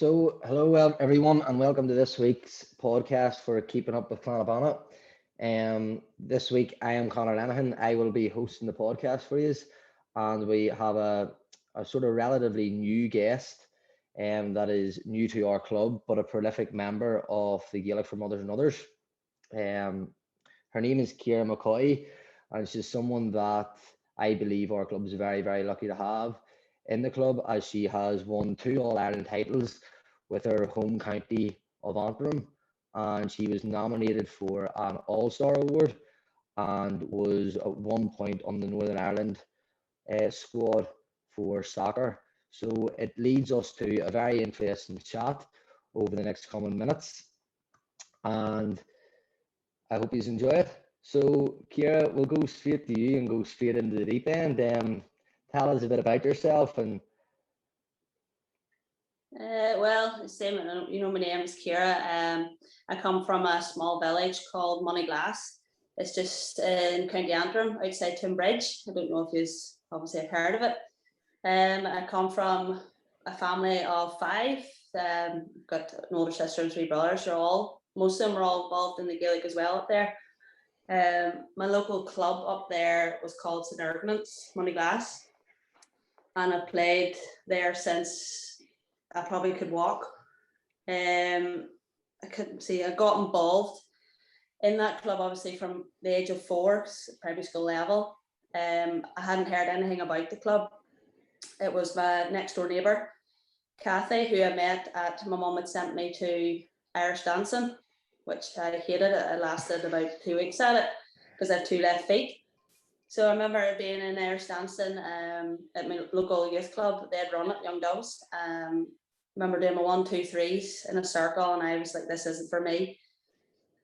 Hello everyone, and welcome to this week's podcast for Keeping Up with Clann Podcast. This week I am Connor Lenaghan. I will be hosting the podcast for you, and we have a sort of relatively new guest, that is new to our club, but a prolific member of the Gaelic for Mothers and Others. Her name is Ciara McCoy, and she's someone that I believe our club is very, very lucky to have in the club, as she has won 2 All-Ireland titles with her home county of Antrim, and she was nominated for an All-Star Award and was at one point on the Northern Ireland squad for soccer. So it leads us to a very interesting chat over the next coming minutes, and I hope you enjoy it. So Ciara, we'll go straight to you and go straight into the deep end. Tell us a bit about yourself. And well, same. My name is Ciara. I come from a small village called Moneyglass. It's just in County Antrim, outside Bridge. I don't know if you've obviously heard of it. I come from a family of 5. Got an older sister and 3 brothers. Most of them are all involved in the Gaelic as well up there. My local club up there was called St. Ergnant's Moneyglass, and I've played there since I probably could walk. I got involved in that club obviously from the age of 4, primary school level. I hadn't heard anything about the club. It was my next door neighbour, Kathy, who I met at, my mum had sent me to Irish dancing, which I hated. I lasted about 2 weeks at it because I have 2 left feet. So I remember being in Irish dancing at my local youth club. They had run it, Young Doves. Remember doing my 1, 2, 3s in a circle, and I was like, this isn't for me.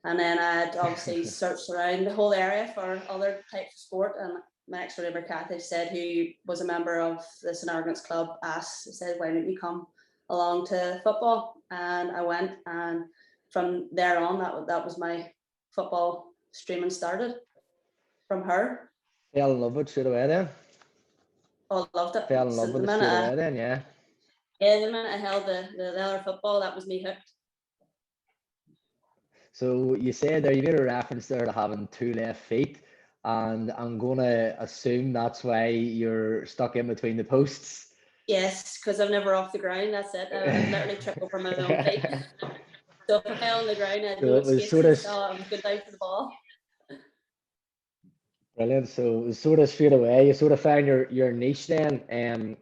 And then I'd obviously searched around the whole area for other types of sport, and my next door neighbour Kathy said, who was a member of the St. Argent's Club, said, why don't you come along to football? And I went, and from there on, that was my football streaming started from her. fell in love with it straight away then? Oh, I loved it. Fell in love with it straight away then, yeah. Yeah, the minute I held the leather football, that was me hooked. So you said there, you made a reference there to having 2 left feet, and I'm going to assume that's why you're stuck in between the posts. Yes, because I'm never off the ground. That's it. I literally trip over my own feet. So if I fell on the ground, I had no excuse. I was good down for the ball. Brilliant. So it was sort of straight away, you sort of found your niche then,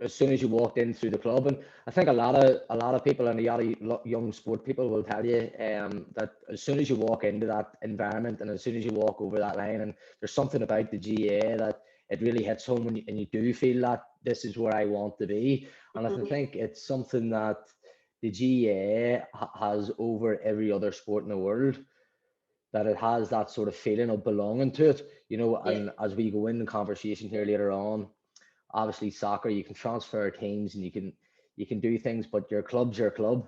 as soon as you walked in through the club. And I think a lot of people, and a lot of young sport people will tell you that as soon as you walk into that environment, and as soon as you walk over that line, and there's something about the GAA that it really hits home, and you do feel that this is where I want to be. And I think it's something that the GAA has over every other sport in the world, that it has that sort of feeling of belonging to it, and as we go into conversation here later on, obviously soccer, you can transfer teams and you can do things, but your club's your club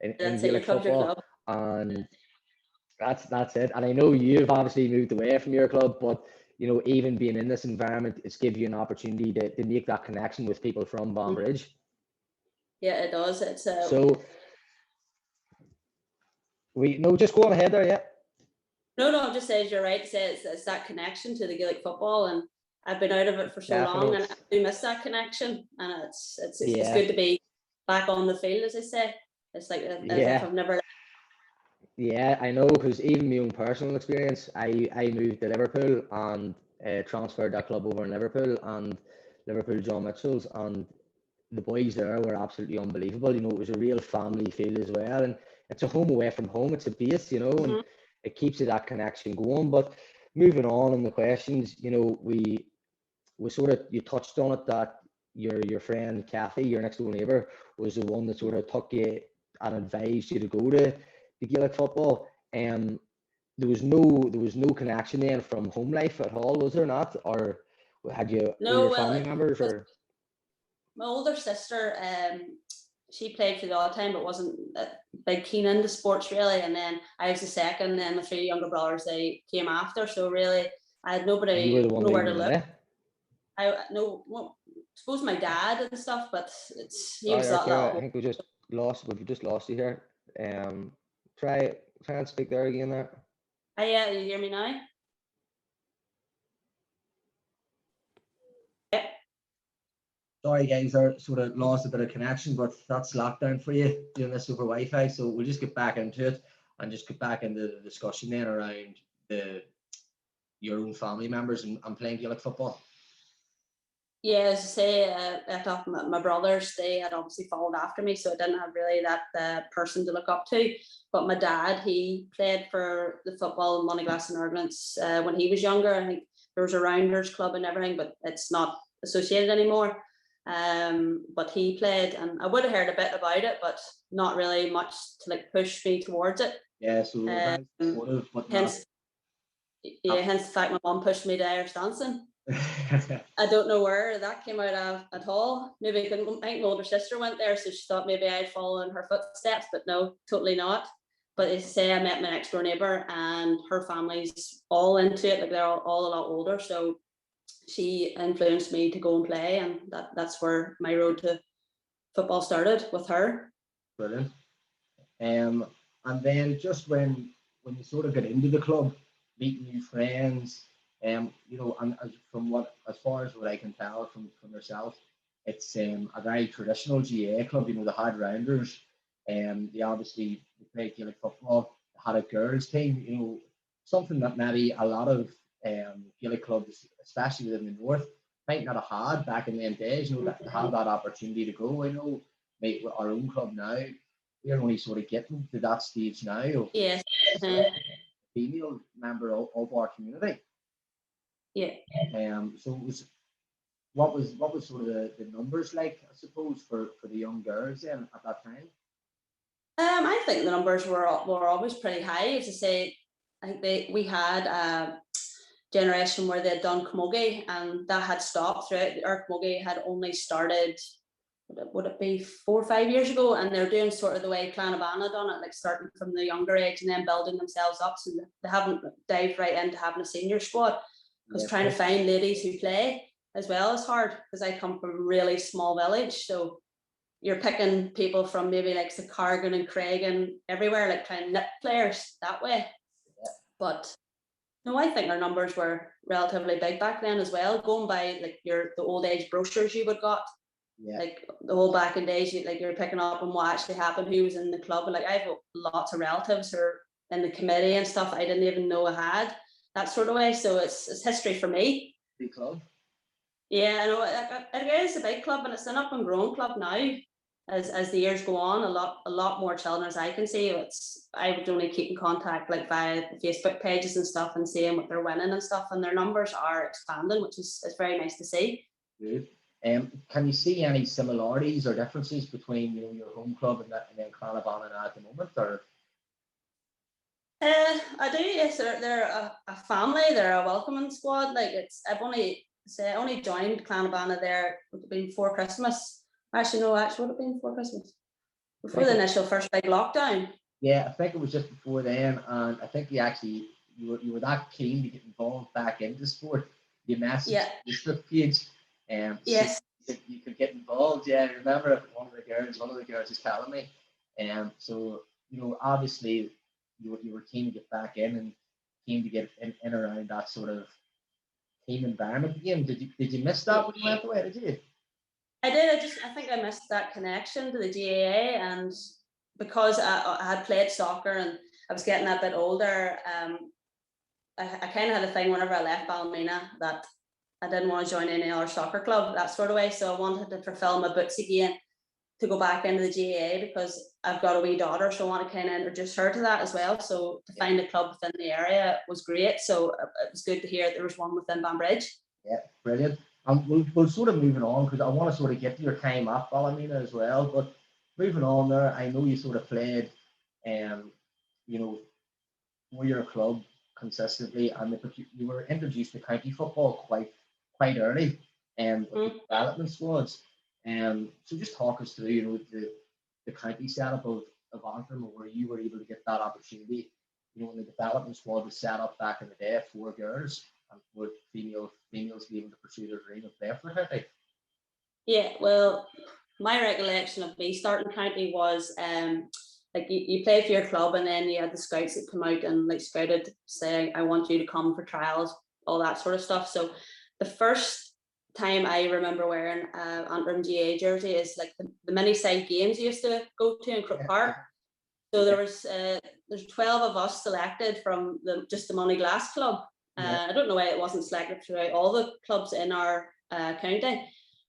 in Gaelic football, and that's it. And I know you've obviously moved away from your club, but even being in this environment, it's give you an opportunity to make that connection with people from Bridge. Yeah, it does. It's so just go on ahead there. Yeah. No, just says you're right. It's that connection to the Gaelic football, and I've been out of it for so long, and I do miss that connection. And it's good to be back on the field, as I say. It's like as if I've never. Yeah, I know, because even my own personal experience, I moved to Liverpool and transferred that club over in Liverpool, and Liverpool John Mitchell's, and the boys there were absolutely unbelievable. It was a real family feel as well, and it's a home away from home. It's a base, and it keeps you that connection going. But moving on in the questions, we sort of, you touched on it, that your friend Kathy, your next door neighbour, was the one that sort of took you and advised you to go to the Gaelic football. There was no connection then from home life at all, was there not? Or had you your family members? Or my older sister, she played for the odd time, but wasn't big keen into sports really. And then I was the second, and then the 3 younger brothers, they came after. So really, I had nobody nowhere to look. I suppose my dad and stuff, but he was that little. I think we just we've just lost you here. Try and speak there again there. Yeah, you hear me now? Yep. Sorry guys, I sort of lost a bit of connection, but that's lockdown for you doing this over Wi-Fi. So we'll just get back into it and just get back into the discussion then around your own family members and playing Gaelic football. Yeah, as I say, I thought my brothers, they had obviously followed after me, so I didn't have really that person to look up to. But my dad, he played for the football in Moneyglass and N.Ireland when he was younger. I think there was a Rounders club and everything, but it's not associated anymore. But he played, and I would have heard a bit about it, but not really much to like push me towards it. Yeah, so very supportive, but hence, not. hence the fact my mum pushed me to Irish dancing. I don't know where that came out of at all. Maybe I think my older sister went there, so she thought maybe I'd follow in her footsteps, but no, totally not. But as I say, I met my next door neighbour and her family's all into it, like they're all a lot older. So she influenced me to go and play, and that's where my road to football started, with her. Brilliant. And then just when you sort of get into the club, meet new friends, and as far as what I can tell from yourself, it's a very traditional GA club. You know, they had rounders, and they obviously played Gaelic football. They had a girls team. You know, something that maybe a lot of Gaelic clubs, especially within the north, might not have had back in them days. You know, to have that opportunity to go. I know, mate, with our own club now, we're only sort of getting to that stage now of Yes. female member of our community. Yeah. So what was sort of the numbers like, I suppose, for the young girls then at that time? I think the numbers were always pretty high. As I say, I think we had a generation where they had done camogie, and that had stopped throughout. Our camogie had only started, would it be 4 or 5 years ago, and they're doing sort of the way Clann done it, like starting from the younger age and then building themselves up. So they haven't dived right into having a senior squad, because trying to find ladies who play as well is hard, because I come from a really small village. So you're picking people from maybe like Cargan and Craig and everywhere, like trying to nip players that way. Yeah. But no, I think our numbers were relatively big back then as well. Going by like the old age brochures you would got, like the whole back in days, you're picking up on what actually happened, who was in the club. Like I have lots of relatives who are in the committee and stuff I didn't even know I had, that sort of way. So it's history for me. Big club. Yeah, I know it is a big club, and it's an up and growing club now. As the years go on, a lot more children, as I can see. I would only keep in contact like via the Facebook pages and stuff, and seeing what they're winning and stuff, and their numbers are expanding, which is very nice to see. Good. Can you see any similarities or differences between your home club and then Clann at the moment, or? I do. Yes, they're a family. They're a welcoming squad. Like I only joined Clann there. Would have been before Christmas. Actually, no. Actually, would have been before Christmas. Before the initial first big lockdown. Yeah, I think it was just before then, and I think you were that keen to get involved back into sport. You messaged the Facebook page, yes, so you could get involved. Yeah, I remember one of the girls was telling me, so obviously you were keen to get back in and keen to get in around that sort of team environment again. Did you miss that when you went away? Did you? I did. I think I missed that connection to the GAA, and because I had played soccer and I was getting a bit older, I kind of had a thing whenever I left Ballymena that I didn't want to join any other soccer club, that sort of way. So I wanted to fulfill my boots again to go back into the GAA, because I've got a wee daughter, so I want to kind of introduce her to that as well. So to find a club within the area was great. So it was good to hear there was one within Banbridge. Yeah, brilliant. We'll sort of moving on, because I want to sort of get to your time at Ballymena as well. But moving on there, I know you sort of played, for your club consistently, and you were introduced to county football quite early, with the development squads. So just talk us through, the county setup of Antrim, where you were able to get that opportunity. When the development squad was set up back in the day for girls, and for females be able to pursue their dream of play for county. Yeah, well, my recollection of me starting county was like you played for your club, and then you had the scouts that come out and like scouted, saying, I want you to come for trials, all that sort of stuff. So the first time I remember wearing Antrim GA jersey is like the mini side games you used to go to in Crook Park. So there's 12 of us selected from just the Moneyglass club. I don't know why it wasn't selected throughout all the clubs in our county.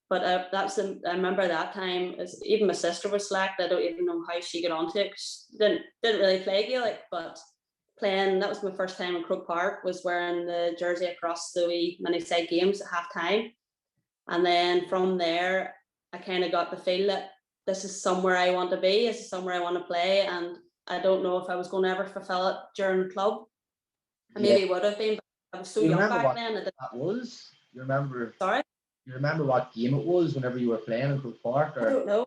But I remember that time, even my sister was selected. I don't even know how she got onto it. She didn't really play Gaelic, but that was my first time in Crook Park, was wearing the jersey across the wee mini side games at half time. And then from there, I kind of got the feel that this is somewhere I want to be, this is somewhere I want to play. And I don't know if I was going to ever fulfill it during the club. I maybe would have been, but I was so young back then. That was? You remember? Sorry? You remember what game it was whenever you were playing in Crook Park? Or? I don't know.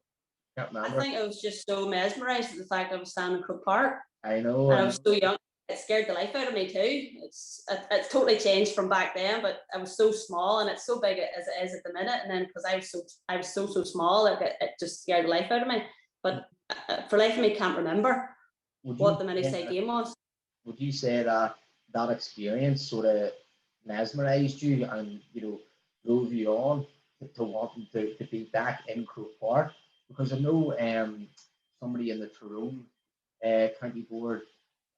Can't remember. I think I was just so mesmerised at the fact I was standing in Crook Park. I know. And I was so young. It scared the life out of me too. It's totally changed from back then, but I was so small, and it's so big as it is at the minute. And then because I was so small, like it just scared the life out of me. But for life of me, can't remember what the mini side game was. Would you say that experience sort of mesmerised you and drove you on to wanting to be back in Crook Park? Because I know somebody in the Tyrone County Board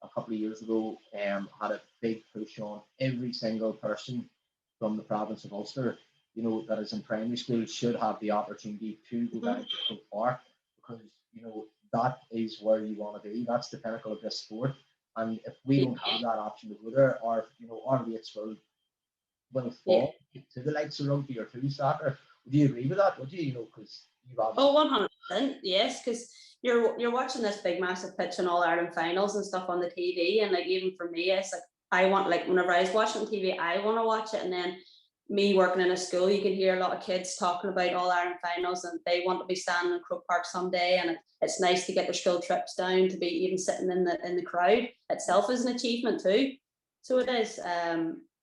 a couple of years ago had a big push on every single person from the province of Ulster, that is in primary school should have the opportunity to go down to Crook Park, because that is where you want to be. That's the pinnacle of this sport. And if we don't have that option to go there, our rates will fall to the likes of rugby or to soccer. Would you agree with that? Would you? Because you've obviously 100%, yes, because you're watching this big massive pitch in All Ireland finals and stuff on the TV, and like even for me, it's like I want, like whenever I was watching TV, I want to watch it. And then me working in a school, you can hear a lot of kids talking about All Ireland finals, and they want to be standing in Crook Park someday. And it's nice to get their school trips down, to be even sitting in the crowd itself is an achievement too. So it is.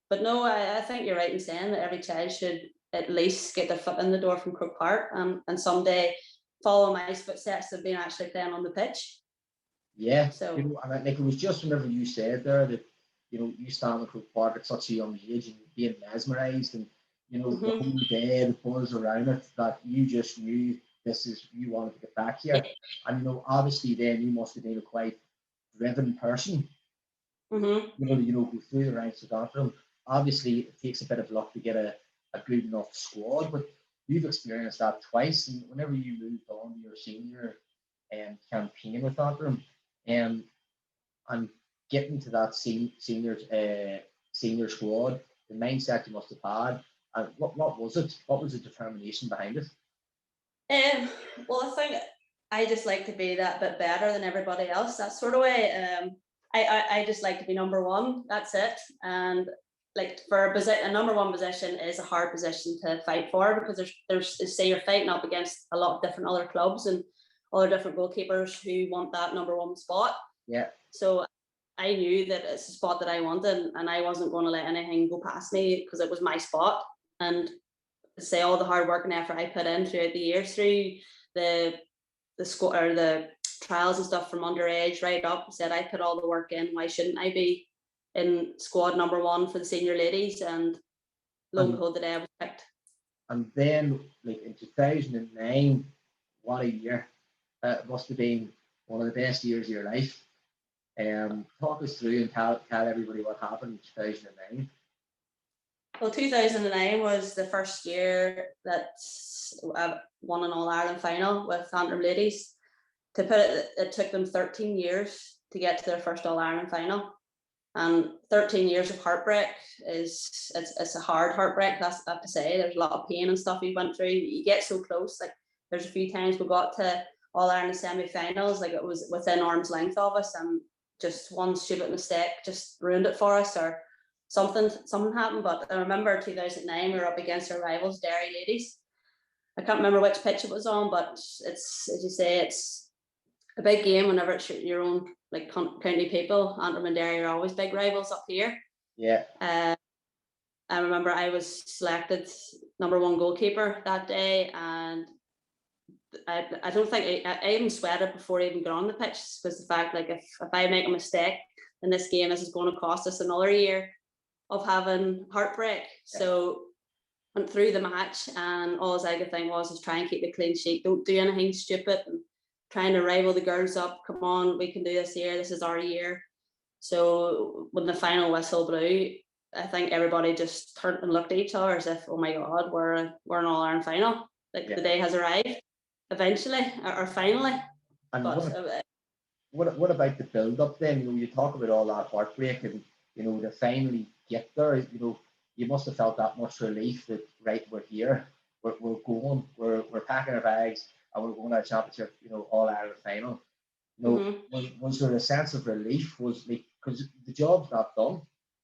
But no, I think you're right in saying that every child should at least get their foot in the door from Crook Park, and someday follow my footsteps of being actually playing on the pitch. Yeah. So like it was just whenever you said there that you stand in Crook Park at such a young age and being mesmerised, and the whole day, the buzz around it, that you just knew you wanted to get back here. And obviously then you must have been a quite driven person. Go through the ranks of Antrim. Obviously it takes a bit of luck to get a good enough squad, but you've experienced that twice. And whenever you moved on to your senior campaign with Antrim, and getting to that senior squad, the mindset you must have had, and what was it? What was the determination behind it? Well, I think I just like to be that bit better than everybody else, that sort of way. I just like to be number one. That's it. And like for a number one position is a hard position to fight for, because there's say you're fighting up against a lot of different other clubs and other different goalkeepers who want that number one spot. Yeah. So I knew that it's a spot that I wanted, and I wasn't going to let anything go past me, because it was my spot. And say all the hard work and effort I put in throughout the years, through the squad or the trials and stuff from underage right up, said I put all the work in. Why shouldn't I be in squad number one for the senior ladies? And lo and behold, the day I was picked. And then, like in 2009, what a year! It must have been one of the best years of your life. Talk us through and tell everybody what happened in 2009. Well, 2009 was the first year that I won an All Ireland final with Antrim ladies. To put it, it took them 13 years to get to their first All Ireland final, and 13 years of heartbreak it's a hard heartbreak. That's I have to say. There's a lot of pain and stuff we went through. You get so close. Like there's a few times we got to All Ireland semi-finals, like it was within arm's length of us, and just one stupid mistake just ruined it for us, or something happened. But I remember 2009 we were up against our rivals, Derry ladies. I can't remember which pitch it was on, but it's, as you say, it's a big game whenever it's your own like county people. Antrim and Derry are always big rivals up here. Yeah. I remember I was selected number one goalkeeper that day, and I don't think I even sweated before I even got on the pitch, because the fact, like, if I make a mistake in this game, this is going to cost us another year of having heartbreak. Yeah. So went through the match, and all I could think was try and keep a clean sheet. Don't do anything stupid, and trying to rival the girls up. Come on, we can do this year. This is our year. So when the final whistle blew, I think everybody just turned and looked at each other as if, oh my God, we're an All-Ireland final. Like, the day has arrived eventually, or finally. And what about the build-up then? You know, you talk about all that heartbreak, and, you know, to finally get there, you know, you must have felt that much relief that, right, we're here, we're going, we're packing our bags, and we're going to a championship, you know, All-Ireland final. You know, was there a sense of relief? Was, like, because the job's not done.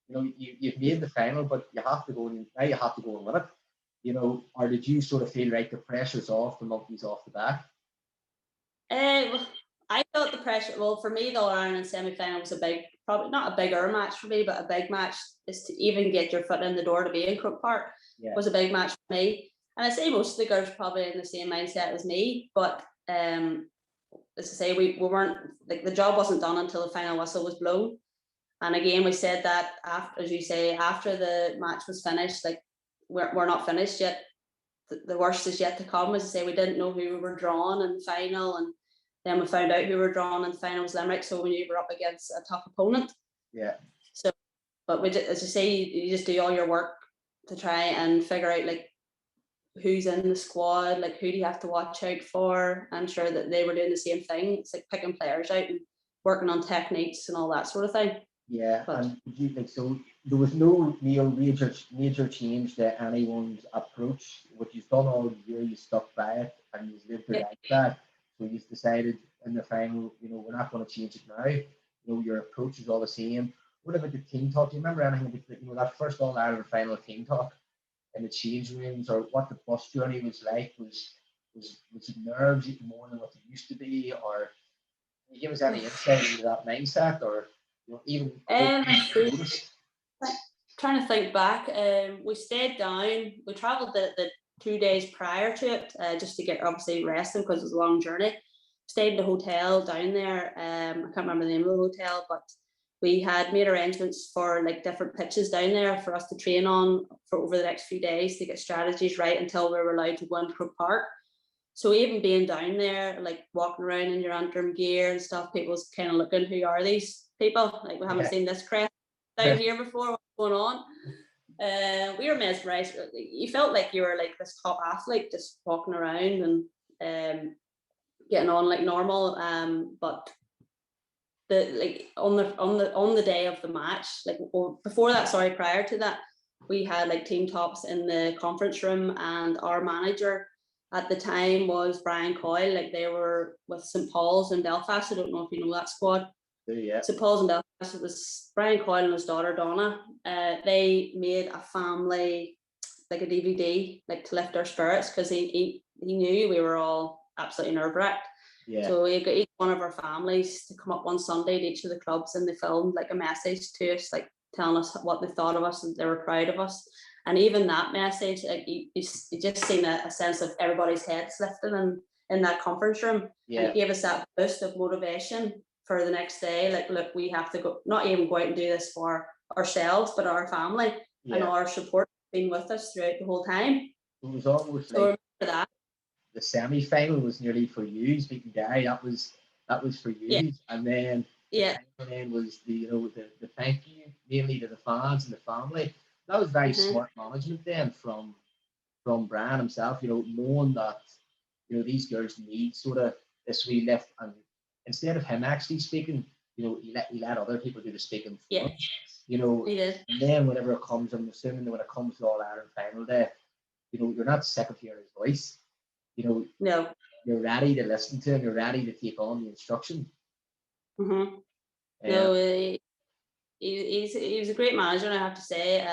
You know, you've made the final, but you have to go and now you have to go and win it. You know, or did you sort of feel like the pressure's off, the monkey's off the back? I felt the pressure. Well, for me, the All-Ireland semi-final was probably not a bigger match for me, but a big match is to even get your foot in the door to be in Croke Park. Yeah. Was a big match for me. And I say most of the girls probably in the same mindset as me, but as I say, we weren't, like, the job wasn't done until the final whistle was blown. And again, we said that after, as you say, after the match was finished, like, we're not finished yet. The worst is yet to come. As I say, we didn't know who we were drawn in the final, and then we found out who we were drawn in the final was Limerick, so we knew we were up against a tough opponent. Yeah. So, but we, as you say, you just do all your work to try and figure out, like, who's in the squad, like, who do you have to watch out for. I'm sure that they were doing the same thing. It's like picking players out and working on techniques and all that sort of thing. Yeah, but, and you, like, so there was no real major change to anyone's approach. What you've done all year, you stuck by it, and you've lived it like that. So you've decided in the final, you know, we're not going to change it now. You know, your approach is all the same. What about the team talk? Do you remember anything about the, you know, that first All-Ireland final team talk in the change rooms, or what the bus journey was like? Was it nerves more than what it used to be, or can you give us any insight into that mindset, or, you know, even trying to think back, we stayed down. We travelled the 2 days prior to it, just to get obviously resting, because it was a long journey. Stayed in the hotel down there. I can't remember the name of the hotel, but we had made arrangements for, like, different pitches down there for us to train on for over the next few days to get strategies right until we were allowed to go into Croke Park. So even being down there, like, walking around in your Antrim gear and stuff, people's kind of looking, who are these people? Like, we haven't seen this crest down here before. What's going on? We were mesmerized. You felt like you were, like, this top athlete just walking around and getting on like normal. But on the day of the match, like, before that, sorry, prior to that, we had, like, team tops in the conference room, and our manager at the time was Brian Coyle. Like, they were with St. Paul's in Belfast. I don't know if you know that squad. Yeah. St. Paul's in Belfast. It was Brian Coyle and his daughter Donna. They made a family, like, a DVD, like, to lift our spirits, because he knew we were all absolutely nerve-wracked. Yeah. So we got each one of our families to come up one Sunday to each of the clubs, and they filmed, like, a message to us, like, telling us what they thought of us and they were proud of us. And even that message, like, you just seen a sense of everybody's heads lifting in that conference room. Yeah. And it gave us that boost of motivation for the next day. Like, look, we have to go, not even go out and do this for ourselves, but our family. Yeah. And our support been with us throughout the whole time. It was almost so, like that. The semi-final was nearly for you, speaking Gary. That was for you. Yeah. And then was the thank you, mainly to the fans and the family. That was very smart management then from Brian himself, you know, knowing that, you know, these girls need sort of this wee lift, and instead of him actually speaking, you know, he let other people do the speaking for him. You know, he did. And then whenever it comes, I'm assuming that when it comes to All-Ireland final day, you know, you're not sick of hearing his voice. You know, no, you're ready to listen to him, you're ready to take on the instruction. Mm-hmm. No, he was a great manager, and I have to say,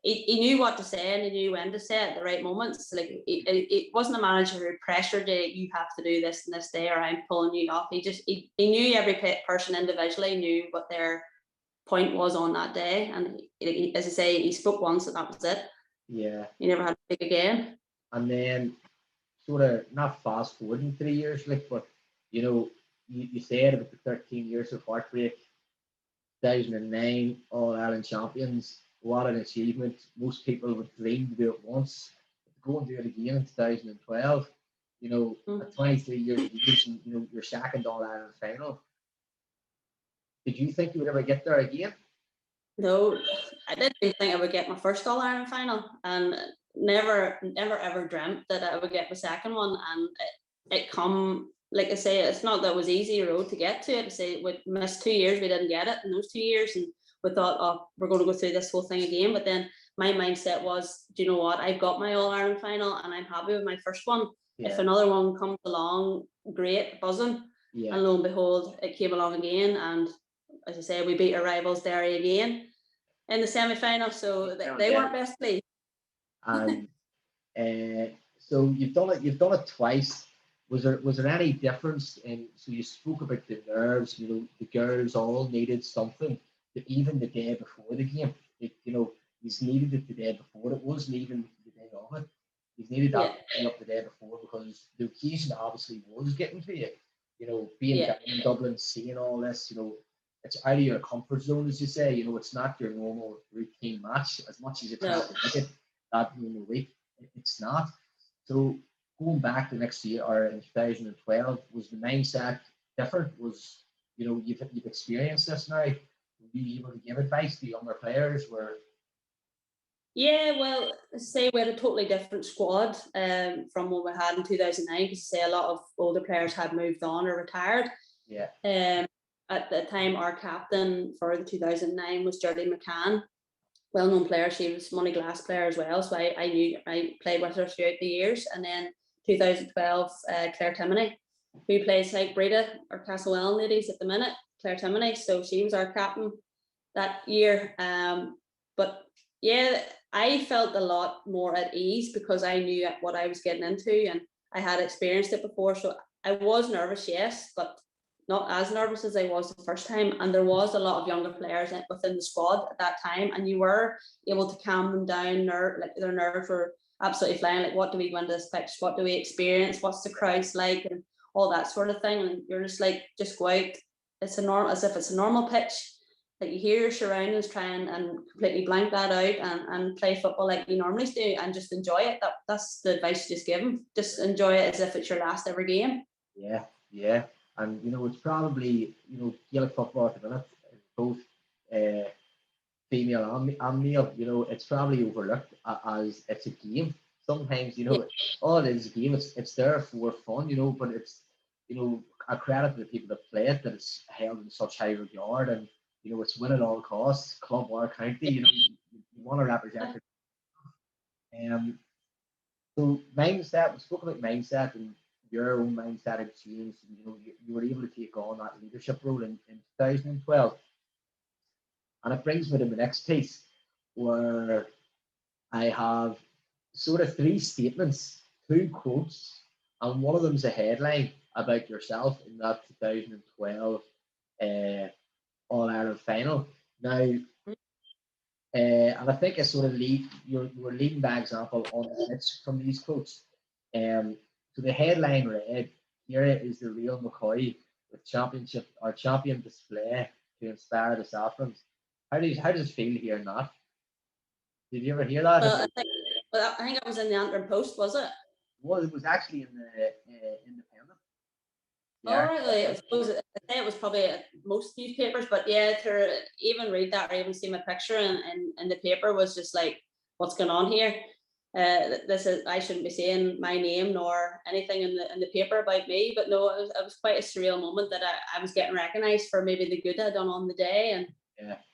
he knew what to say, and he knew when to say it at the right moments. Like, it wasn't a manager who pressured you, you have to do this and this day, or I'm pulling you off. He knew every person individually, knew what their point was on that day, and he, as I say, he spoke once and that was it. Yeah. He never had to speak again. And then sort of not fast forwarding 3 years, like, but you know, you said about the 13 years of heartbreak, 2009 All Ireland champions. What an achievement! Most people would dream to do it once. Go and do it again in 2012. You know, at 23 years of age, and you know, your second All Ireland final. Did you think you would ever get there again? No, I didn't even think I would get my first All Ireland final, and never ever dreamt that I would get my second one. And it come, like I say, it's not that it was easy road to get to it. I say we missed 2 years, we didn't get it in those 2 years, and we thought, oh, we're going to go through this whole thing again. But then my mindset was, do you know what? I've got my All Ireland final, and I'm happy with my first one. Yeah. If another one comes along, great, buzzing. Yeah. And lo and behold, it came along again, and as I say, we beat our rivals Derry again in the semi-final, so they weren't best pleased. And so you've done it twice. Was there any difference in? So you spoke about the nerves. You know, the girls all needed something. Even the day before the game, you know, you needed it the day before. It wasn't even the day of it. You needed that up the day before, because the occasion obviously was getting to you. You know, being down in Dublin, seeing all this, you know, it's out of your comfort zone, as you say. You know, it's not your normal routine match as much as you try to make it that in a week. It's not. So going back the next year, or in 2012, was the mindset different? Was, you know, you've experienced this now. Were you able to give advice to younger players? Yeah, well, say we had a totally different squad from what we had in 2009, because say a lot of older players had moved on or retired. Yeah. At the time, our captain for the 2009 was Ciara McCoy, well-known player. She was Money Glass player as well, so I played with her throughout the years. And then 2012, Claire Timoney, who plays like Breda or Castlewellan ladies at the minute, Claire Timoney. So she was our captain that year. But yeah, I felt a lot more at ease because I knew what I was getting into, and I had experienced it before. So I was nervous, yes, but not as nervous as I was the first time. And there was a lot of younger players within the squad at that time, and you were able to calm them down. Like their nerves were absolutely flying. Like, what do we go into this pitch? What do we experience? What's the crowds like? And all that sort of thing. And you're just like, just go out. It's as if it's a normal pitch. Like, you hear your surroundings, try and completely blank that out and play football like you normally do, and just enjoy it. That's the advice you just give them. Just enjoy it as if it's your last ever game. Yeah. And, you know, it's probably, you know, Gaelic football at the minute, both female and male, you know, it's probably overlooked as it's a game. Sometimes, you know, all it is a game. It's there for fun, you know, but it's, you know, a credit to the people that play it, that it's held in such high regard, and, you know, it's win at all costs, club or county, you know, you want to represent it. So mindset, we spoke about mindset, and your own mindset had changed, and you know, you were able to take on that leadership role in 2012. And it brings me to the next piece, where I have sort of three statements, two quotes, and one of them is a headline about yourself in that 2012 All Ireland final. Now, and I think I sort of you were leading by example on the pitch from these quotes. So the headline read, "Here is the real McCoy with champion display to inspire the Saffrons." How does it feel hearing that? Did you ever hear that? I think it was in the Antrim Post, was it? Well, it was actually in the Independent. Yeah. Oh, really? I suppose it was probably most newspapers, but yeah, to even read that or even see my picture in the paper was just like, what's going on here? I shouldn't be saying my name nor anything in the paper about me, but no, it was quite a surreal moment that I was getting recognised for maybe the good I'd done on the day, and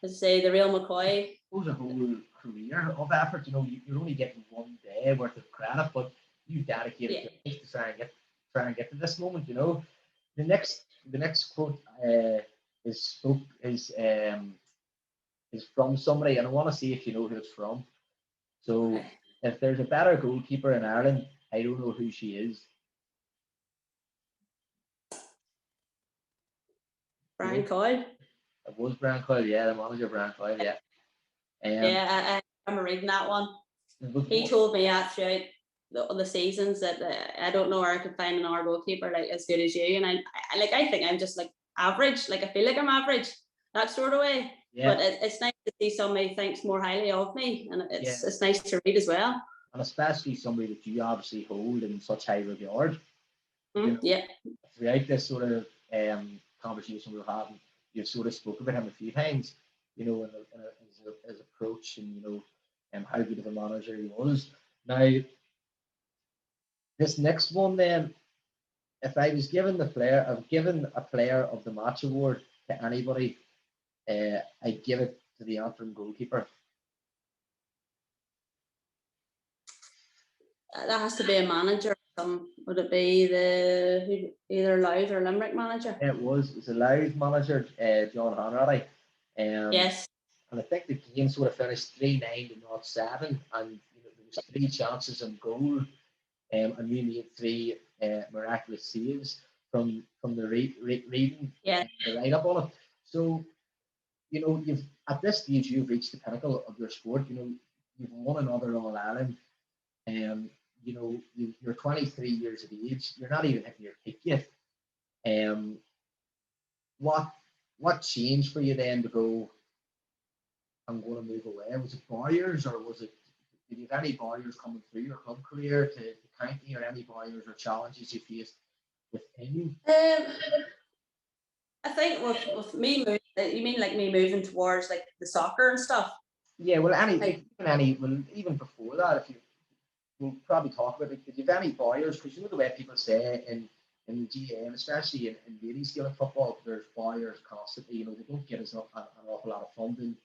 as I say, the real McCoy. It was a whole career of effort. You know, you're only getting one day worth of credit, but you dedicated your life to try and get to this moment. You know, the next quote is from somebody, and I want to see if you know who it's from. So, if there's a better goalkeeper in Ireland, I don't know who she is. Brian Coyle. It was Brian Coyle, yeah, the manager Brian Coyle, yeah. I remember reading that one. He told me throughout the seasons that I don't know where I could find another goalkeeper like as good as you, and I think I'm just like average. Like I feel like I'm average, that sort of way. Yeah. But it's nice to see somebody thinks more highly of me, and it's nice to read as well. And especially somebody that you obviously hold in such high regard. Yeah. Throughout this sort of conversation we're having, you've sort of spoken about him a few times, in his approach and, how good of a manager he was. Now, this next one then, if I was given a player of the match award to anybody, I'd give it to the Antrim goalkeeper. That has to be a manager. Would it be either Louth or Limerick manager? It was a Louth manager, John Hanratty. Yes. And I think the game sort of finished 3-9 to 0-7, and there was 3 chances on goal, and we made 3 miraculous saves from the reading, the write up on it. So, you've at this stage you've reached the pinnacle of your sport. You've won another All-Ireland, and you're 23 years of age. You're not even hitting your peak yet. What changed for you then to go, I'm going to move away? Was it barriers, or did you have any barriers coming through your club career to county, or any barriers or challenges you faced within you? I think with me moving, you mean like me moving towards like the soccer and stuff? Yeah, well, even before that, we'll probably talk about it. Did you have any barriers? Because the way people say in the GAM, especially in ladies' game of football, there's barriers constantly. They don't get an awful lot of funding,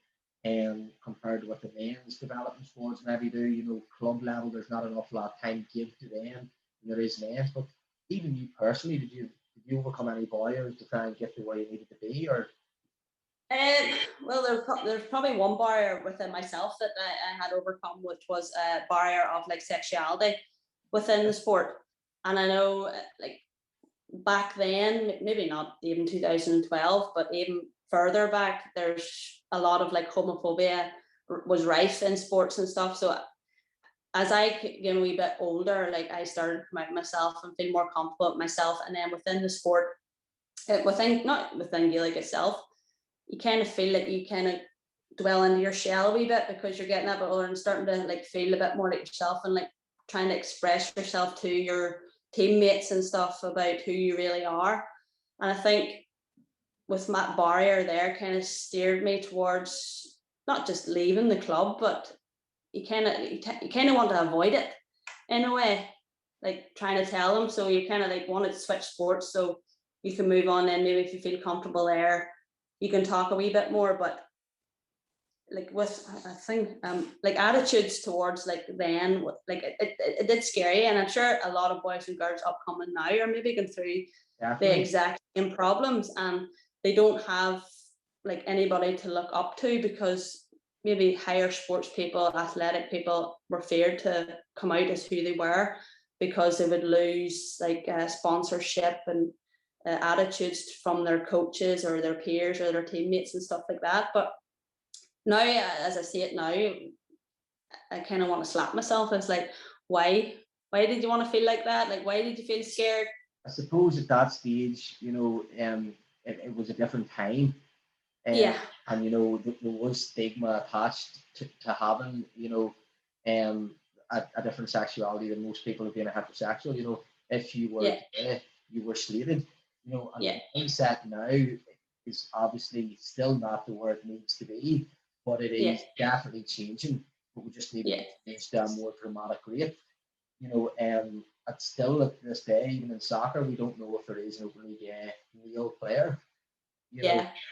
compared to what the men's development sports maybe do. Club level, there's not an awful lot of time give to them, and there is men's. But even you personally, did you overcome any barriers to try and get to where you needed to be, or? Well, there's probably one barrier within myself that I had overcome, which was a barrier of like sexuality within the sport. And I know like back then, maybe not even 2012, but even further back, there's a lot of like homophobia was rife in sports and stuff. So as I get a wee bit older, like I started to come out myself and feel more comfortable with myself. And then within the sport, not within Gaelic itself, you kind of feel like you kind of dwell into your shell a wee bit because you're getting that bit older and starting to like feel a bit more like yourself and like trying to express yourself to your teammates and stuff about who you really are. And I think with Matt Barrier there kind of steered me towards not just leaving the club, but you kind of want to avoid it in a way, like trying to tell them. So you kind of like wanted to switch sports so you can move on, and maybe if you feel comfortable there, you can talk a wee bit more. But like with, I think like attitudes towards like then, like it did scary, and I'm sure a lot of boys and girls upcoming now are maybe going through the exact same problems, and they don't have like anybody to look up to because maybe higher sports people, athletic people were feared to come out as who they were because they would lose like sponsorship and attitudes from their coaches or their peers or their teammates and stuff like that. But now, as I see it now, I kind of want to slap myself. It's like, why did you want to feel like that? Like, why did you feel scared? I suppose at that stage, it was a different time. Yeah. And, there was stigma attached to having, a different sexuality than most people being a heterosexual. If you were gay, you were slated. And mindset now is obviously still not to where it needs to be, but it is definitely changing. But we just need to change to a more dramatic rate. It's still at this day, even in soccer, we don't know if there is an openly gay male player.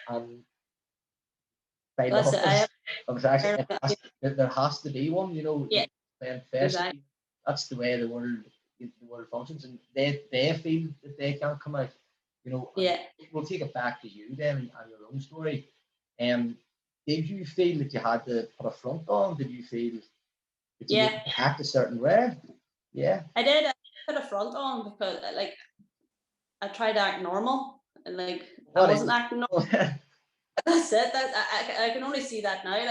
And by there has to be one. Playing first. Exactly. That's the way the world functions, and they feel that they can't come out. We'll take it back to you then and your own story. Did you feel that you had to put a front on? Did you feel that you had to act a certain way? Yeah. I did. I put a front on because like I tried to act normal and like I wasn't acting normal. That's it. I can only see that now.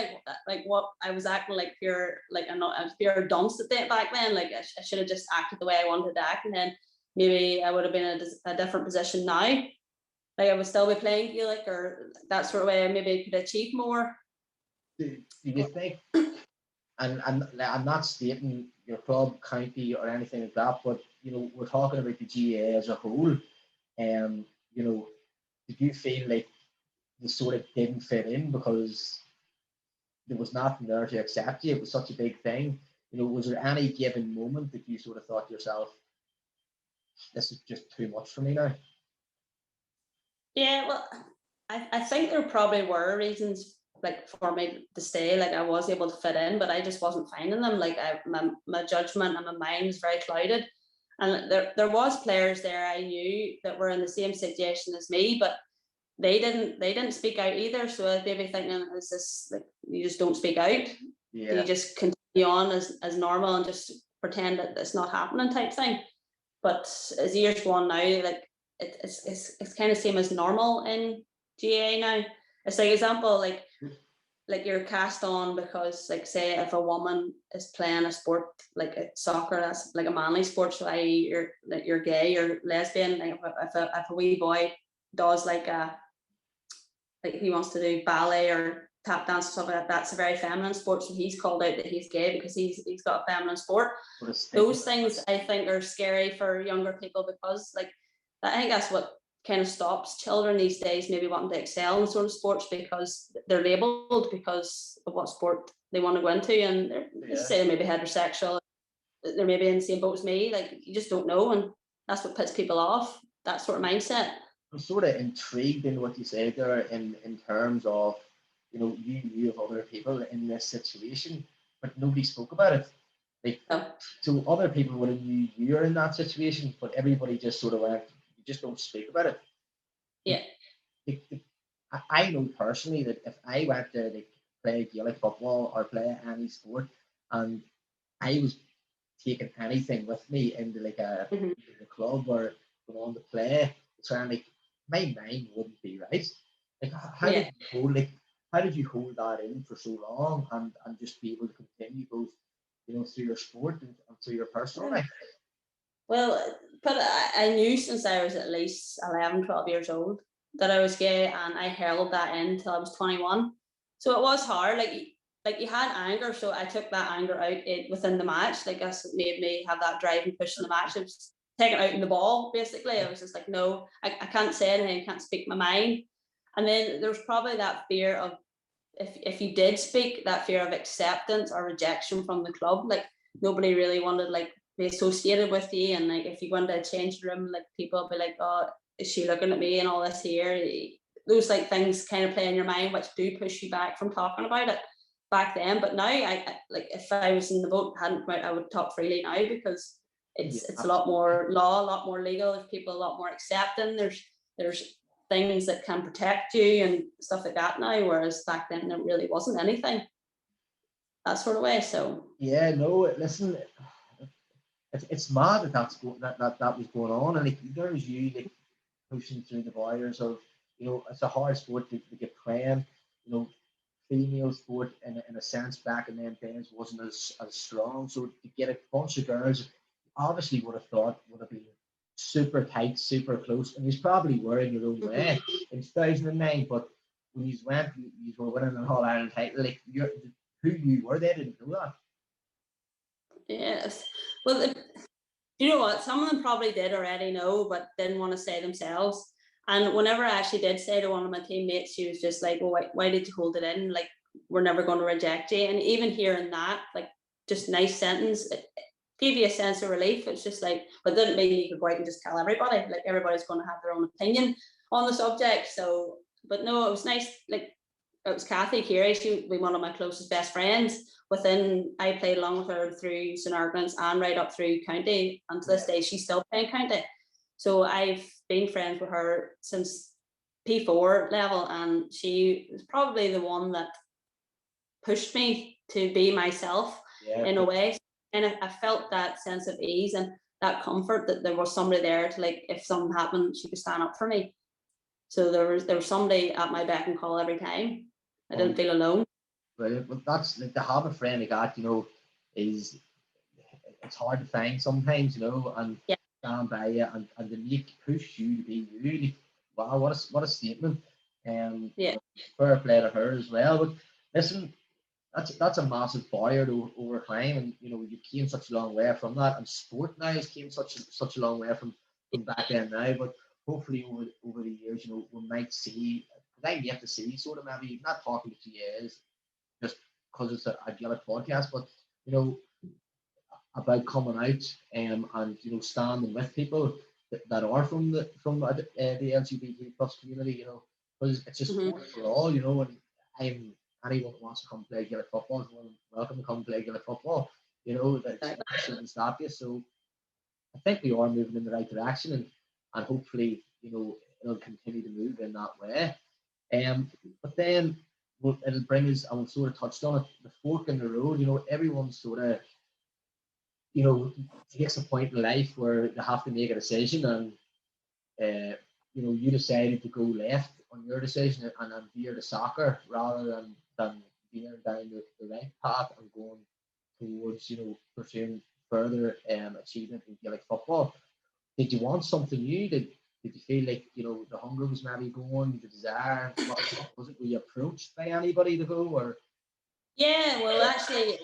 Like what I was acting like pure, like I was pure dunce at that back then. Like I should have just acted the way I wanted to act, and then maybe I would have been in a different position now. Like I would still be playing Gaelic or that sort of way. Maybe could achieve more. Do you think? And I'm not stating your club, county, or anything like that, but we're talking about the GAA as a whole. You know, did you feel like you sort of didn't fit in because there was nothing there to accept you? It was such a big thing. Was there any given moment that you sort of thought to yourself, this is just too much for me now? Yeah, well, I think there probably were reasons like for me to stay. Like I was able to fit in, but I just wasn't finding them. Like my judgment and my mind was very clouded. And there was players there I knew that were in the same situation as me, but they didn't speak out either. So I'd maybe thinking, is this like you just don't speak out? Yeah. You just continue on as normal and just pretend that it's not happening type thing. But as years go on now, like it's kind of same as normal in GAA now. It's like example, like you're cast on because, like, say if a woman is playing a sport like soccer, that's like a manly sport, so you're gay, you're lesbian. Like if a wee boy does like he wants to do ballet or tap dance or stuff like that, that's a very feminine sport, so he's called out that he's gay because he's got a feminine sport. Those things I think are scary for younger people because like I think that's what kind of stops children these days maybe wanting to excel in sort of sports, because they're labelled because of what sport they want to go into, and they're say maybe heterosexual, they're maybe in the same boat as me. Like you just don't know, and that's what puts people off, that sort of mindset. I'm sort of intrigued in what you said there in terms of, you knew of other people in this situation, but nobody spoke about it. Like, so other people would have knew you're in that situation, but everybody just sort of went, you just don't speak about it. Yeah. I know personally that if I went to like, play Gaelic football or play any sport, and I was taking anything with me into like a club or going on to play, so I'm like, my mind wouldn't be right. Like, how did you hold that in for so long and just be able to continue both, through your sport and through your personal life? Well, but I knew since I was at least 11, 12 years old that I was gay, and I held that in until I was 21. So it was hard. Like you had anger, so I took that anger out within the match. Like that's what made me have that drive and push in the match. It was taken out in the ball, basically. I was just like, no, I can't say anything, I can't speak my mind. And then there was probably that fear of, if you did speak, that fear of acceptance or rejection from the club. Like nobody really wanted like be associated with you, and like if you go into a change room, like people will be like, oh, is she looking at me and all this here? Those like things kind of play in your mind, which do push you back from talking about it back then. But now I like if I was in the boat, hadn't come out, I would talk freely now, because it's a lot more law, a lot more legal. There's people a lot more accepting. There's things that can protect you and stuff like that now, whereas back then there really wasn't anything that sort of way. So yeah, no, listen, it's mad that was going on, and like there's you like pushing through the barriers of, it's a hard sport to get playing, female sport in a sense back in them days wasn't as strong, so to get a bunch of girls obviously would have been super tight, super close, and you probably were in your own way in 2009, but when you went, you were winning an All-Ireland title, like who you were, they didn't know that. Yes, well, you know what, some of them probably did already know, but didn't want to say themselves. And whenever I actually did say to one of my teammates, she was just like, well, why did you hold it in? Like, we're never going to reject you. And even hearing that, like, just nice sentence, it gave you a sense of relief. It's just like, but it didn't mean you could go out and just tell everybody. Like, everybody's going to have their own opinion on the subject. So, but no, it was nice. Like, it was Kathy Keary. She was one of my closest best friends. I played along with her through St. Ireland's and right up through county. And to this day, she's still playing county. So I've been friends with her since P4 level, and she was probably the one that pushed me to be myself in a way. And I felt that sense of ease and that comfort that there was somebody there to, like, if something happened, she could stand up for me. So there was somebody at my beck and call every time. I didn't feel alone. Brilliant. Well, that's like, to have a friend like that, is it's hard to find sometimes, and stand by you and to push you to be you. Like, wow, what a statement. Fair play to her as well. But listen, that's a massive barrier to overcome, and you came such a long way from that, and sport now has came such a long way from back then now. But hopefully over the years, we might see. I yet to see sort of maybe not talking to GAs just because it's a Gaelic podcast, but about coming out and standing with people that are from the LGBT plus community, because it's just sport for all, and anyone who wants to come play Gaelic football is welcome to come play Gaelic football, that shouldn't stop you. So I think we are moving in the right direction, and hopefully, it'll continue to move in that way. But then it'll bring us, and we've sort of touched on it, the fork in the road. Everyone's sort of, takes a point in life where they have to make a decision, and you decided to go left on your decision and veer to soccer rather than veering down the right path and going towards pursuing further achievement in Gaelic football. Did you want something new? Did you feel like the hunger was maybe going, the desire? Was it? Were you approached by anybody to go, or? Yeah, well, actually,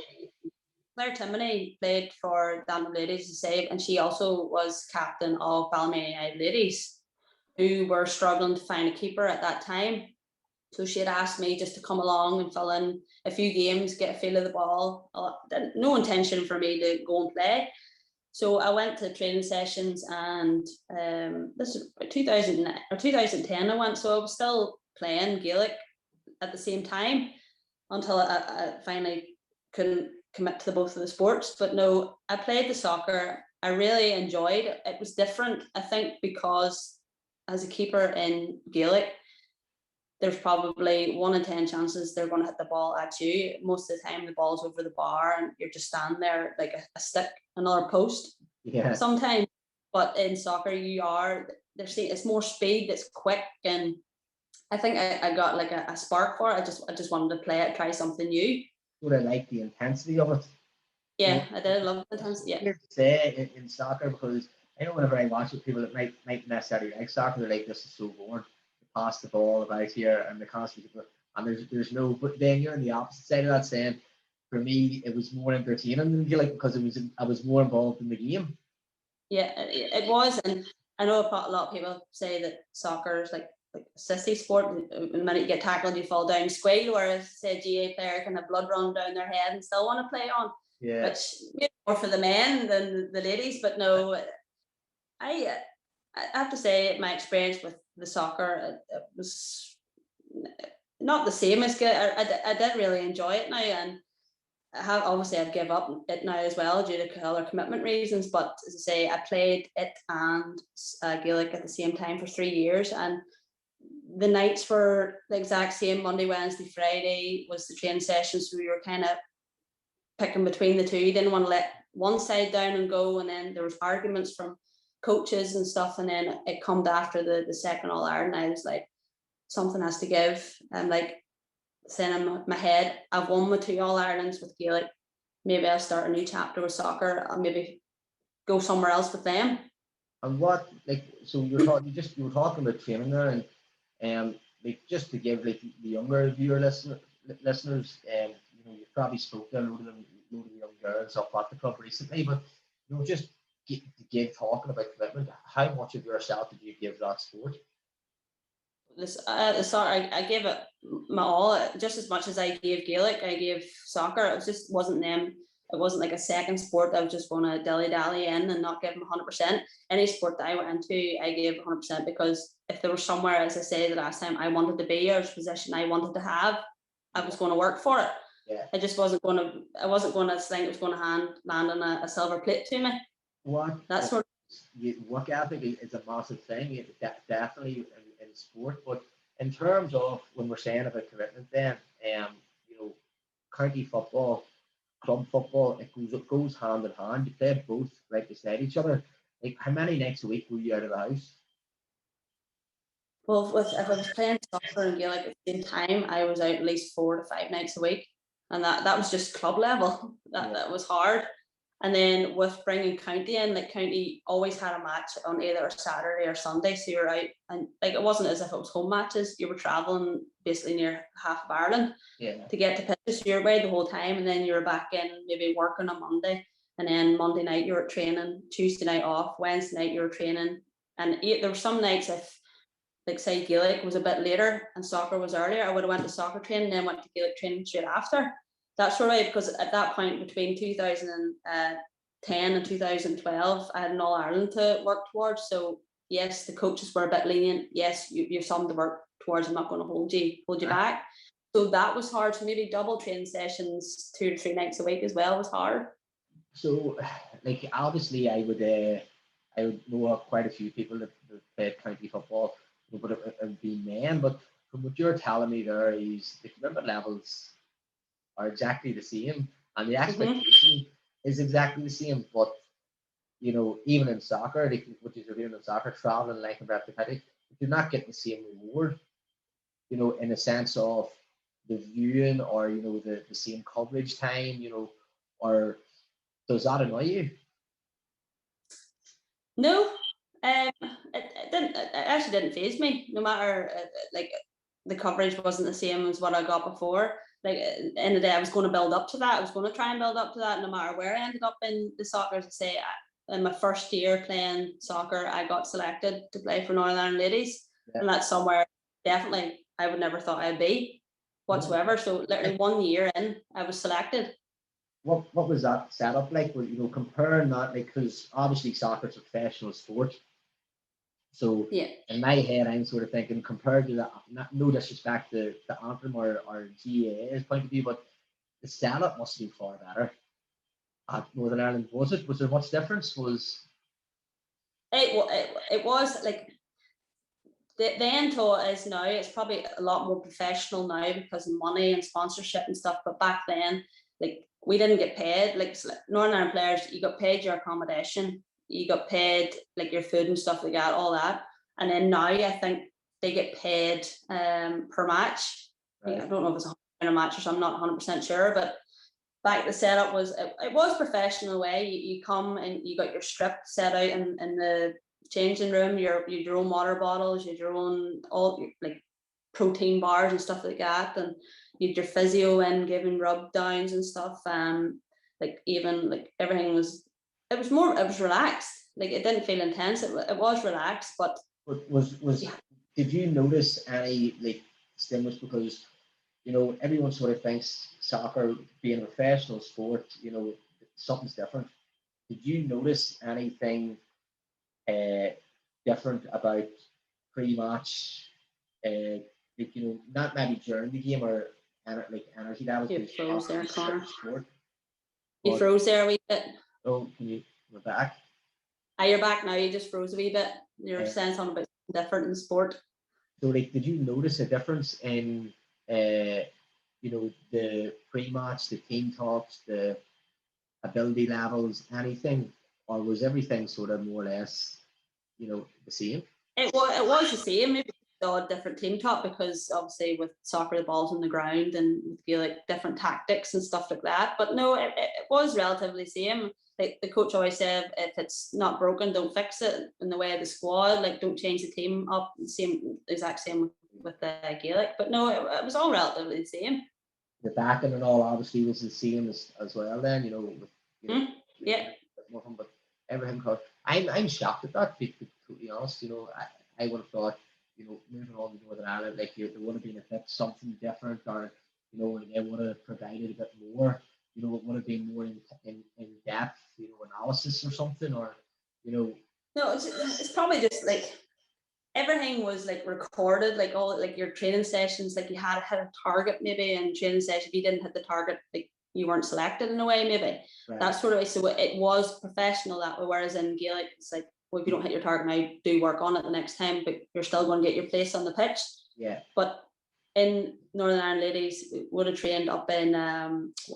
Claire Timoney played for Antrim Ladies to save, and she also was captain of Ballymena United Ladies, who were struggling to find a keeper at that time. So she had asked me just to come along and fill in a few games, get a feel of the ball. No intention for me to go and play. So I went to training sessions, and this is 2009 or 2010 I went, so I was still playing Gaelic at the same time until I finally couldn't commit to both of the sports. But no, I played the soccer. I really enjoyed it. It was different, I think, because as a keeper in Gaelic, there's probably 1 in 10 chances they're going to hit the ball at you. Most of the time, the ball's over the bar and you're just standing there like a stick, another post. Yeah. Sometimes, but in soccer, it's more speed, it's quick, and I think I got like a spark for it. I just wanted to play it, try something new. Would I like the intensity of it? Yeah, I did love the intensity. Yeah. Weird to say in soccer, because I know whenever I watch with people that might necessarily like soccer, they're like, this is so boring. Pass the ball about here and the constantly, and there's no. But then you're on the opposite side of that, saying, for me, it was more entertaining than Gaelic because I was more involved in the game. Yeah, it was, and I know a lot of people say that soccer is like a sissy sport. The minute you get tackled, you fall down, squeal. Whereas, say, a GA player can have blood run down their head and still want to play on. Yeah. Which more for the men than the ladies, but no, I have to say my experience with the soccer, it was not the same as good. I did really enjoy it now, and I've given up it now as well due to other commitment reasons. But as I say, I played it and Gaelic at the same time for 3 years, and the nights were the exact same. Monday, Wednesday, Friday was the training sessions. So we were kind of picking between the two. You didn't want to let one side down and go, and then there was arguments from coaches and stuff, and then it come after the second All-Ireland. I was like, something has to give. I'm like saying in my head, I've won my 2 All-Irelands with Gaelic, maybe I'll start a new chapter with soccer. I'll maybe go somewhere else with them. And what, like, so you were talking about training there, and like, just to give like the younger viewer listeners, you've probably spoken to a load of the young girls up at the club recently, but just to give talking about commitment, how much of yourself did you give that sport? I gave it my all, just as much as I gave Gaelic, I gave soccer. It wasn't like a second sport I was just going to dilly-dally in and not give them 100%. Any sport that I went into, I gave 100%, because if there was somewhere, as I said the last time, I wanted to be, or a position I wanted to have, I was going to work for it. Yeah. I wasn't going to think it was going to land on a silver plate to me. Work ethic is a massive thing, definitely in sport. But in terms of when we're saying about commitment, then county football, club football, it goes hand in hand. You play both right beside each other. Like, how many nights a week were you out of the house? Well, if I was playing soccer and Gaelic at the same time, I was out at least 4 to 5 nights a week, and that was just club level. That was hard. And then with bringing county in, like county always had a match on either a Saturday or Sunday, so you're out, and like it wasn't as if it was home matches. You were traveling basically near half of Ireland to get to pitches. So you're away the whole time, and then you were back in maybe working on Monday, and then Monday night you were training, Tuesday night off, Wednesday night you were training, and there were some nights if, like say Gaelic was a bit later and soccer was earlier, I would have went to soccer training and then went to Gaelic training straight after. That sort of way, because at that point between 2010 and 2012, I had an All-Ireland to work towards. So yes, the coaches were a bit lenient. Yes, you're something to work towards. I'm not going to hold you back. So that was hard. So maybe double training sessions 2 to 3 nights a week as well was hard. So, like obviously, I would know quite a few people that played county football, but it would be men. But from what you're telling me, there is the commitment levels are exactly the same, and the expectation is exactly the same. But even in soccer, what you're doing in soccer, traveling like and breadth of country, you're not getting the same reward. In a sense of the viewing or the same coverage time. Or does that annoy you? No, it actually didn't faze me. No matter like the coverage wasn't the same as what I got before. Like at the end of the day, I was going to build up to that. I was going to try and build up to that, no matter where I ended up in the soccer. As I say, in my first year playing soccer, I got selected to play for Northern Ireland ladies, and that's somewhere definitely I would never thought I'd be whatsoever. So literally 1 year in, I was selected. What was that setup like? Comparing that, like, because obviously soccer is a professional sport. So in my head, I'm sort of thinking, compared to that, no disrespect to Antrim or GAA's point of view, but the setup must be far better at Northern Ireland. Was there much difference? It was like then to it is now. It's probably a lot more professional now because of money and sponsorship and stuff. But back then, like we didn't get paid. Like Northern Ireland players, you got paid your accommodation, you got paid like your food and stuff like that, all that. And then now I think they get paid per match. Right. I don't know if it's a match or something. I'm not 100% sure, but back the setup was it was professional way. You come and you got your strip set out in the changing room. You had your own water bottles, you had your own like protein bars and stuff like that, and you had your physio in giving rub downs and stuff. Like even like everything was relaxed. Like it didn't feel intense. It was relaxed, but did you notice any like stimulus? Because everyone sort of thinks soccer being a professional sport, something's different. Did you notice anything different about pre-match? Like, not maybe during the game or like energy levels. You froze there, Connor. Sport. You froze there a wee bit. Oh, we're back. You're back now. You just froze a wee bit. You're saying something about different in sport. So, like, did you notice a difference in, the pre-match, the team talks, the ability levels, anything, or was everything sort of more or less, the same? It was the same. Maybe a different team talk because obviously with soccer the ball's on the ground and with Gaelic different tactics and stuff like that. But no, it was relatively the same. Like the coach always said, if it's not broken, don't fix it. In the way of the squad, like don't change the team up. Exact same with the Gaelic. But no, it was all relatively the same. The backing and all obviously was the same as well. Then but everything. I'm shocked at that. To be totally honest, I would have thought, moving on to Northern Ireland, like there would have been a bit something different, or they would have provided a bit more. It would have been more in depth, analysis or something, or No, it's probably just like everything was like recorded, like all like your training sessions, like you had a target maybe in training session. If you didn't hit the target, like you weren't selected in a way, maybe that sort of way. So it was professional that way. Whereas in Gaelic, it's like, well, if you don't hit your target now, do work on it the next time, but you're still going to get your place on the pitch. Yeah. But in Northern Ireland ladies would have trained up in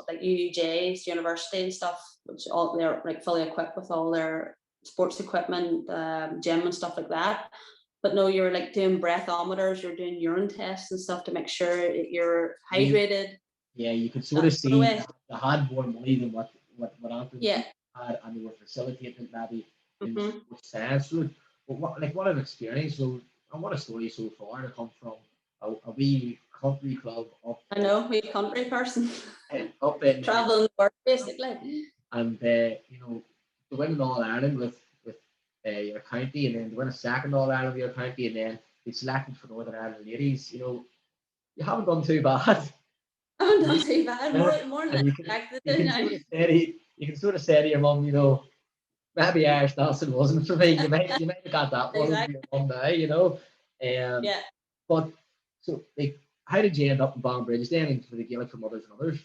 like UUJ's university and stuff, which all they're like fully equipped with all their sports equipment, gym and stuff like that. But no, you're like doing breathometers, you're doing urine tests and stuff to make sure you're hydrated. Yeah, you could sort of see they had more money than what Antrim had, and they were facilitating maybe in sports science. So, but what an experience! So, and what a story so far to come from a wee country club up. I know, wee country person. Up in traveling work basically. And to win an All-Ireland with your county, and then to win a second All-Ireland with your county, and then be selected for Northern Ireland ladies, you haven't done too bad. I haven't done too bad. More than expected. You can sort of say to your mum, maybe Irish dancing wasn't for me. You might have got that one for your mum now, yeah. But so, like, how did you end up in Banbridge then for the Gaelic for Mothers and Others?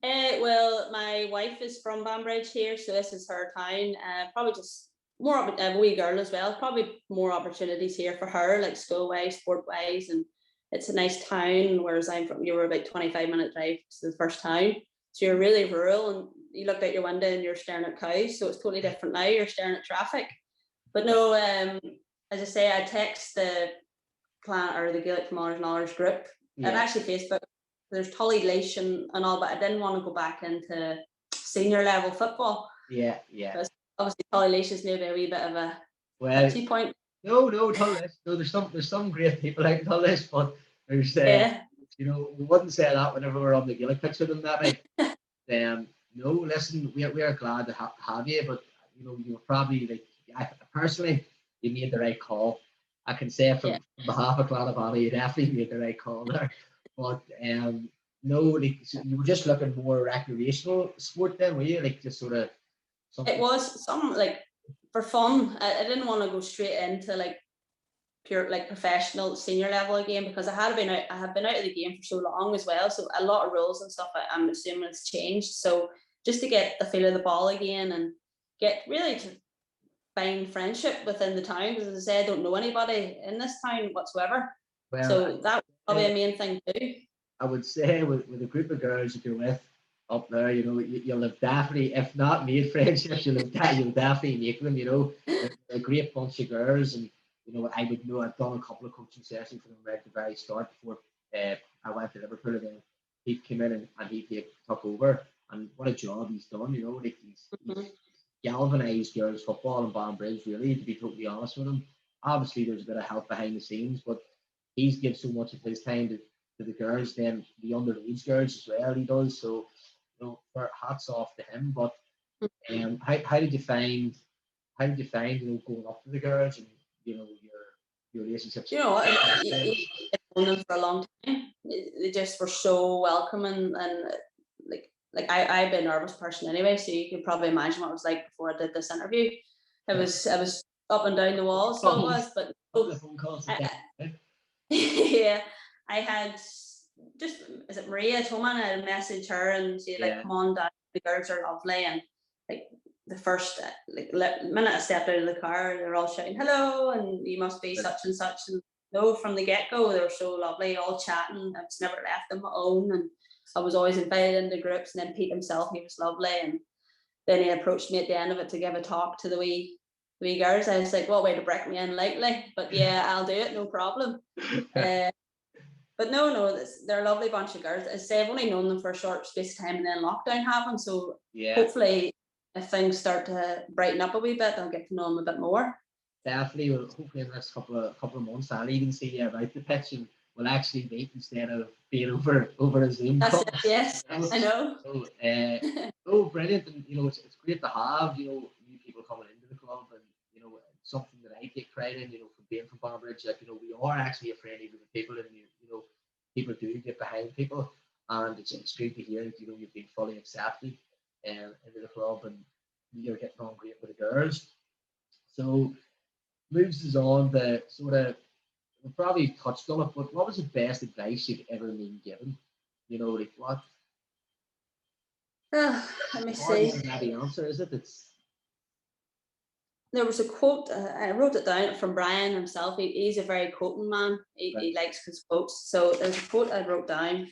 Well, my wife is from Banbridge here, so this is her town. Probably just more a wee girl as well. Probably more opportunities here for her, like school-wise, sport-wise, and it's a nice town. Whereas I'm from, you were about 25-minute drive to the first town, so you're really rural, and you look out your window and you're staring at cows. So it's totally different now. You're staring at traffic. But no, as I say, I text the Clann or the Gaelic for Mothers and Others group, and actually Facebook. There's Tully Leash and all, but I didn't want to go back into senior level football. Yeah. Because obviously Tully Leash is maybe a wee bit of a touchy point. No, Tully Leash. No, there's some great people out in Tully Leash, but there's we wouldn't say that whenever we're on the Gaelic pitch with them that way. No, listen, we are glad to have you, but you were probably personally, you made the right call. I can say from behalf of Clann, you definitely made the right call there. But no, you were just looking more recreational sport then, were you? Just sort of something. It was some for fun. I didn't want to go straight into pure professional senior level again, because I have been out of the game for so long as well. So a lot of rules and stuff I'm assuming it's changed. So just to get the feel of the ball again and get really to find friendship within the town, because as I say, I don't know anybody in this town whatsoever. Well, so that was probably a main thing too. I would say with a group of girls that you're with up there, you'll have definitely, if not made friendships, you'll definitely make them. A great bunch of girls, and I would know I've done a couple of coaching sessions for them right at the very start before I went to Liverpool, and then he came in and he took over, and what a job he's done. He's galvanised girls football in Banbridge, really, to be totally honest with him. Obviously, there's a bit of help behind the scenes, but he's given so much of his time to the girls, then the underage girls as well. He does, so hats off to him. But how did you find going up to the girls and your relationships? I've known them for a long time. They just were so welcoming, and I've been a nervous person anyway, so you can probably imagine what it was like before I did this interview. I was up and down the walls, so it was. But the phone calls. Yeah, I had is it Maria Toman? I had messaged her and she come on, Dad, the girls are lovely, and the first minute I stepped out of the car, they're all shouting hello, and you must be such and such, and no, from the get-go they were so lovely, all chatting. I was never left them alone, and I was always invited into groups. And then Pete himself, he was lovely, and then he approached me at the end of it to give a talk to the wee girls. I was like, what way to break me in lightly, but yeah, I'll do it, no problem. But no, they're a lovely bunch of girls. As I say, I've only known them for a short space of time, and then lockdown happened, so hopefully if things start to brighten up a wee bit, I'll get to know them a bit more. Definitely, hopefully in the next couple of months I'll even see you about the pitch, and we'll actually meet instead of being over a Zoom call. Yes, I know. So, brilliant, and it's great to have new people coming into the club, and something that I take pride in, from being from Banbridge, we are actually a friendly group of people, and people do get behind people, and it's great to hear that you've been fully accepted into the club, and you're getting on great with the girls. So moves us on to sort of, we've probably touched on it, but what was the best advice you've ever been given? What? Let me see. The answer is it? There was a quote, I wrote it down from Brian himself. He's a very quoting man. He likes his quotes. So there's a quote I wrote down.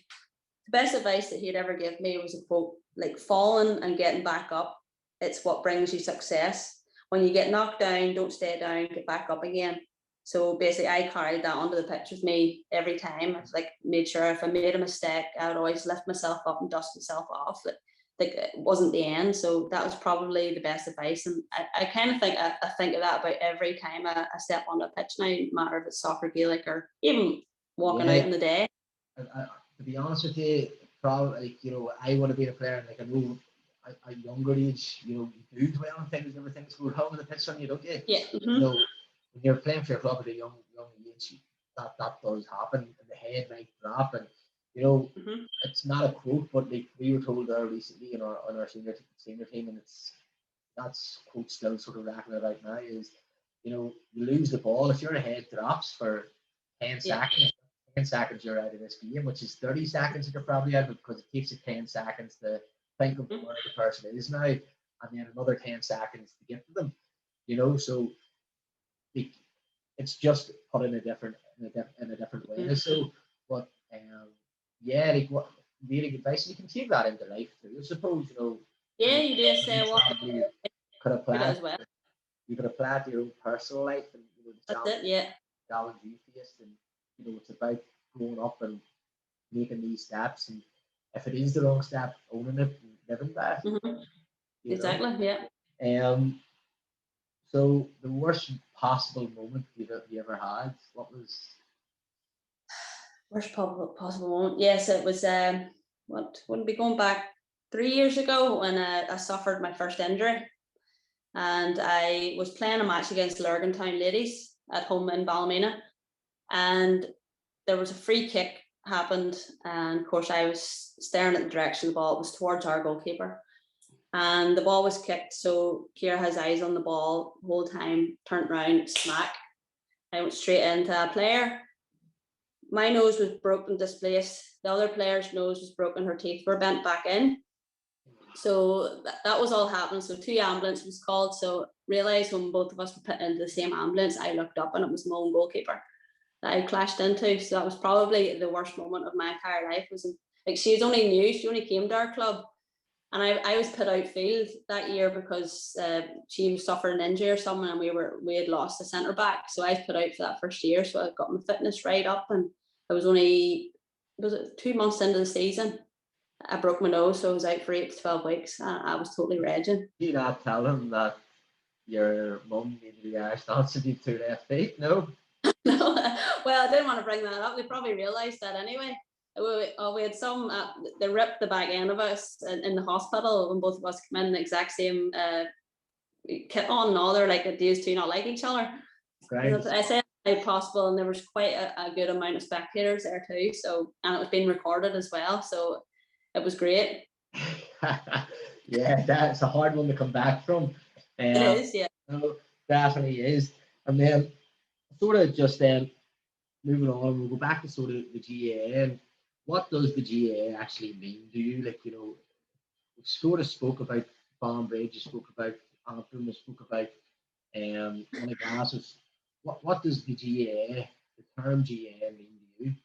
The best advice that he'd ever give me was a quote, falling and getting back up, it's what brings you success. When you get knocked down, don't stay down, get back up again. So basically, I carried that onto the pitch with me every time. I like made sure if I made a mistake, I would always lift myself up and dust myself off. Like it wasn't the end. So that was probably the best advice. And I kind of think I think of that about every time I step on the pitch now, no matter if it's soccer, Gaelic, or even walking out in the day. To be honest with you, probably, like, you know, I want to be a player. Like, I know at a younger age, you know, you do dwell on things, everything's going wrong on the pitch on you, don't you? Yeah. You know, when you're playing for your club at a young age, that does happen, and the head might drop, and you know, it's not a quote, but like we were told there recently on our senior team, and that's quote still sort of racking it out now, is, you know, you lose the ball if your head drops for 10 seconds. 10 seconds you're out of this game, which is 30 seconds that you're probably out of, because it takes you 10 seconds to think of where the person is now, and then another 10 seconds to get to them. You know, so it's just put in a different way. So, but yeah, like what really good advice. You can take that into life too, I suppose. You know. Yeah, you do say what could apply as well. You could apply it to your own personal life, and you know, the challenge you faced, and you know, it's about growing up and making these steps, and if it is the wrong step, owning it and living by it. Exactly. Yeah. So the worst possible moment you ever had, what was? Worst possible moment? Yes, it was. Wouldn't be going back 3 years ago when I suffered my first injury, and I was playing a match against Lurgan Town Ladies at home in Ballymena, and there was a free kick happened, and of course I was staring at the direction of the ball. It was towards our goalkeeper, and the ball was kicked. So Ciara has eyes on the ball the whole time, turned around, smack. I went straight into a player. My nose was broken, displaced. The other player's nose was broken. Her teeth were bent back in. So that was all happening. So 2 ambulances was called. So realised when both of us were put into the same ambulance, I looked up and it was my own goalkeeper that I clashed into. So that was probably the worst moment of my entire life. Was like, she was only new. She only came to our club. And I was put outfield that year because she was suffering an injury or something, and we had lost a centre back. So I was put out for that first year. So I got my fitness right up, and I was only 2 months into the season. I broke my nose, so I was out for 8 to 12 weeks. I was totally raging. You not tell them that your mum needed the Irish dance to do 2 left feet? No. No, well, I didn't want to bring that up. They probably realised that anyway. We had some, they ripped the back end of us in the hospital when both of us came in the exact same kit on and all. They're like, these two not like each other. Right. I said it's possible, and there was quite a good amount of spectators there too. So, and it was being recorded as well. So it was great. Yeah, that's a hard one to come back from. It is, yeah. No, definitely is. And then sort of just moving on, we'll go back to sort of the GAA. And what does the GAA actually mean? Do you, like, you know, we sort of spoke about Bridge, you spoke about Antrim, you spoke about Lenaghan. What does the GAA, the term GAA, mean to you?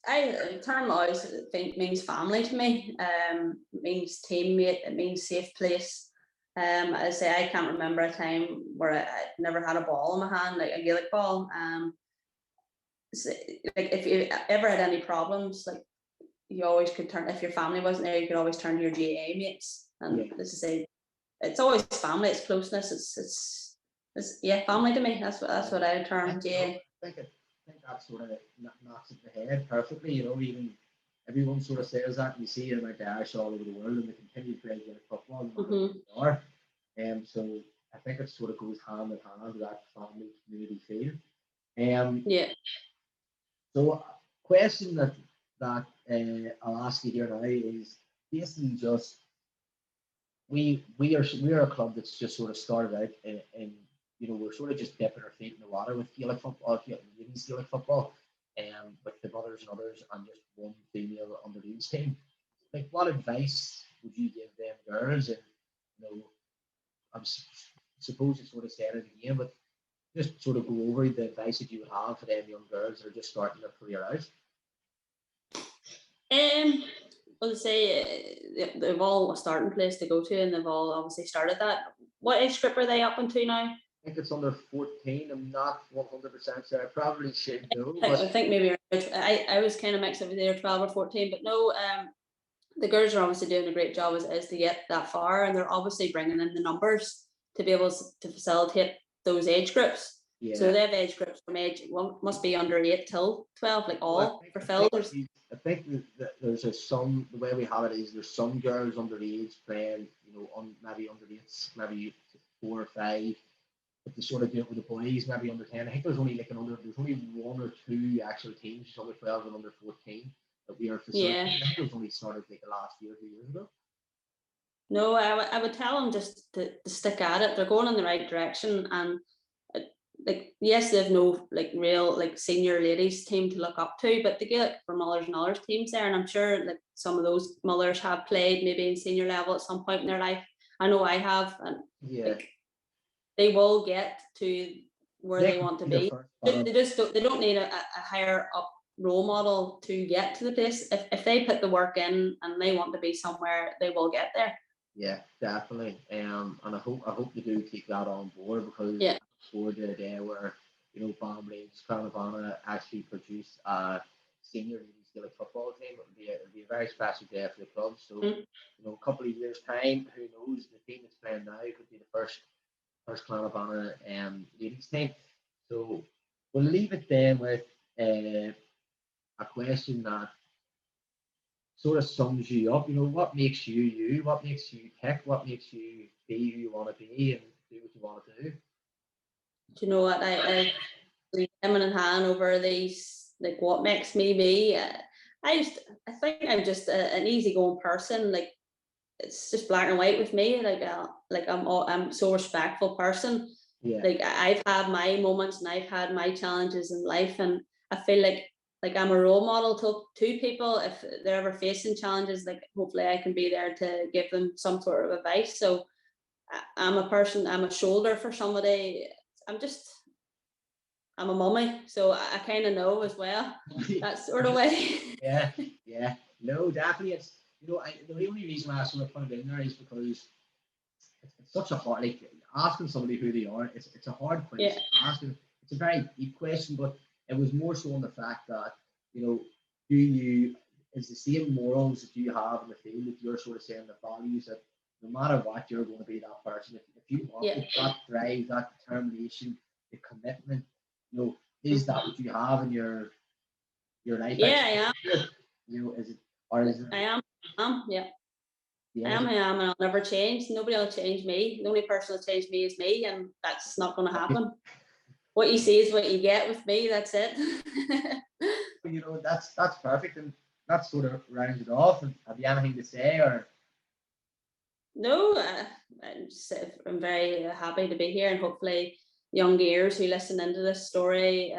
The term always means family to me. It means teammate. It means safe place. I say I can't remember a time where I never had a ball in my hand, like a Gaelic ball. So, like, if you ever had any problems, like, you always could turn, if your family wasn't there, you could always turn to your GAA mates. And this is it's always family. It's closeness. It's family to me. That's what I would term GAA. I think that sort of knocks it in the head perfectly. You know, even everyone sort of says that, and you see it about the Irish all over the world, and they continue to play Gaelic football. So I think it sort of goes hand in hand with that family community feel. So, question that I'll ask you here now is basically just we are a club that's just sort of started out, and you know, we're sort of just dipping our feet in the water with Gaelic football, ladies Gaelic football, with the mothers and others, and just one female underage team. Like, what advice would you give them girls? And you know, I suppose you sort of said it again, but just sort of go over the advice that you would have for them young girls that are just starting their career out. Well, to say they've all a starting place to go to, and they've all obviously started that. What age group are they up into now? think it's under 14. I'm not 100% sure. I probably should know. I think maybe I was kind of mixed up with either 12 or 14, but no, the girls are obviously doing a great job as it is to get that far, and they're obviously bringing in the numbers to be able to facilitate those age groups. Yeah. So they have age groups from age, well, must be under 8 till 12, like all for fielders. I think that there's the way we have it is there's some girls underage playing, maybe under 8s, maybe 4 or 5. But they sort of do it with the boys, maybe under 10. I think there's only there's only 1 or 2 actual teams, under 12 and under 14 that we are facilitating. Yeah. I think it was only started like the last year, 2 years ago. No, I would tell them just to stick at it. They're going in the right direction, and like, yes, they've no like real like senior ladies team to look up to, but they get it for mothers and others teams there, and I'm sure like some of those mothers have played maybe in senior level at some point in their life. I know I have, and like, they will get to where they want to be. They don't need a higher up role model to get to the place. If they put the work in and they want to be somewhere, they will get there. Yeah, definitely. And I hope they do take that on board, because for the day where Balmbrain's Clann actually produced a senior ladies Gaelic football team, it would be a very special day for the club. So a couple of years time, who knows, the team that's playing now could be the first Clann ladies team. So we'll leave it then with a question that sort of sums you up. What makes you you? What makes you tick? What makes you be who you want to be and do what you want to do? Do you know what? I him and hand over these, like, what makes me me. I think I'm just an easygoing person. Like, it's just black and white with me. Like I'm so respectful person. Yeah. Like, I've had my moments and I've had my challenges in life, and I feel like I'm a role model to people if they're ever facing challenges. Like, hopefully I can be there to give them some sort of advice. So I'm a person, I'm a shoulder for somebody. I'm a mummy, so I kind of know as well. That sort of way. Yeah. No, definitely. It's the only reason why I sort of put it in there is because it's such a hard, like, asking somebody who they are. It's a hard question to ask. It's a very deep question, but it was more so on the fact that is the same morals that you have in the field, that you're sort of saying, the values that no matter what, you're going to be that person. If you want that drive, that determination, the commitment, is that what you have in your life? Yeah, I am. Is it, or is it? I am. Yeah. I am, and I'll never change. Nobody will change me. The only person will change me is me, and that's not going to happen. What you see is what you get with me. That's it. That's perfect, and that sort of rounds it off. And have you anything to say, or? No, I'm very happy to be here, and hopefully young ears who listen into this story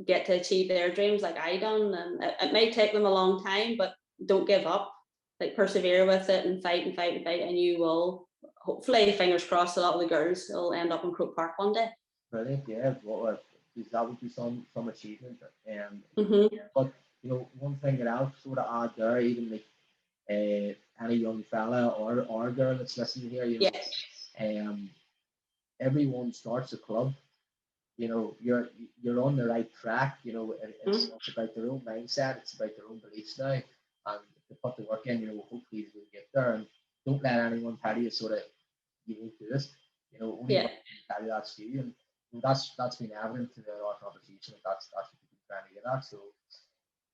get to achieve their dreams like I done. And it may take them a long time, but don't give up. Like, persevere with it and fight, and you will, hopefully, fingers crossed, a lot of the girls will end up in Croke Park one day. Brilliant, yeah. Well, that would be some achievement. But one thing that I'll sort of add there, even like any young fella or girl that's listening here, everyone starts a club. You're on the right track. It's about their own mindset. It's about their own beliefs now, and to put the work in, hopefully you will get there. And don't let anyone tell you sort of you won't do this. Only tell you that's you, and that's been evident in our conversation. That's what we're trying to get at. So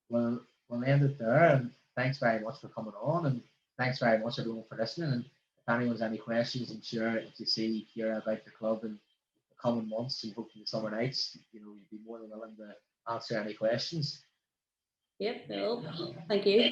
we'll end it there. And thanks very much for coming on, and thanks very much everyone for listening. And if anyone's any questions, I'm sure if you see Ciara about the club and the coming months and hopefully the summer nights, you'd be more than willing to answer any questions. Yep, Bill. Thank you.